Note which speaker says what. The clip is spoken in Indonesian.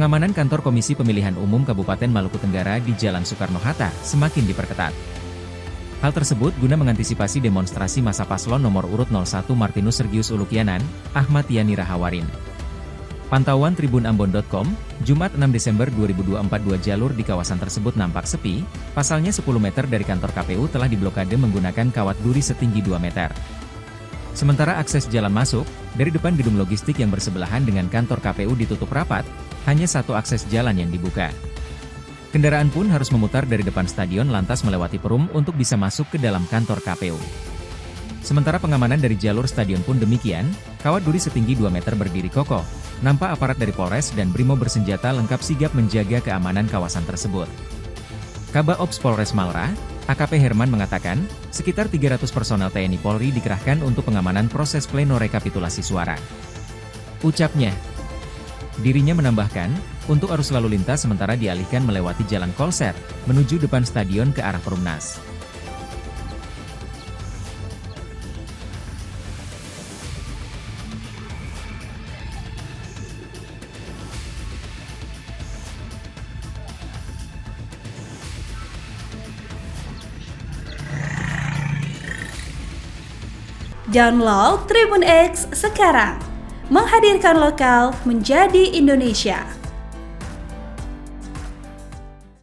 Speaker 1: Pengamanan kantor Komisi Pemilihan Umum Kabupaten Maluku Tenggara di Jalan Soekarno-Hatta semakin diperketat. Hal tersebut guna mengantisipasi demonstrasi masa paslon nomor urut 01 Martinus Sergius Ulukianan, Ahmad Yani Rahawarin. Pantauan tribunambon.com, Jumat 6 Desember 2024 dua jalur di kawasan tersebut nampak sepi, pasalnya 10 meter dari kantor KPU telah diblokade menggunakan kawat duri setinggi 2 meter. Sementara akses jalan masuk, dari depan gedung logistik yang bersebelahan dengan kantor KPU ditutup rapat, hanya satu akses jalan yang dibuka. Kendaraan pun harus memutar dari depan stadion lantas melewati perum untuk bisa masuk ke dalam kantor KPU. Sementara pengamanan dari jalur stadion pun demikian, kawat duri setinggi 2 meter berdiri kokoh, nampak aparat dari Polres dan Brimo bersenjata lengkap sigap menjaga keamanan kawasan tersebut. Kabaops Polres Malra, AKP Herman mengatakan, sekitar 300 personel TNI Polri dikerahkan untuk pengamanan proses pleno rekapitulasi suara. Ucapnya, dirinya menambahkan, untuk arus lalu lintas sementara dialihkan melewati Jalan Kolser, menuju depan stadion ke arah Perumnas.
Speaker 2: Download Tribun X sekarang, menghadirkan lokal menjadi Indonesia.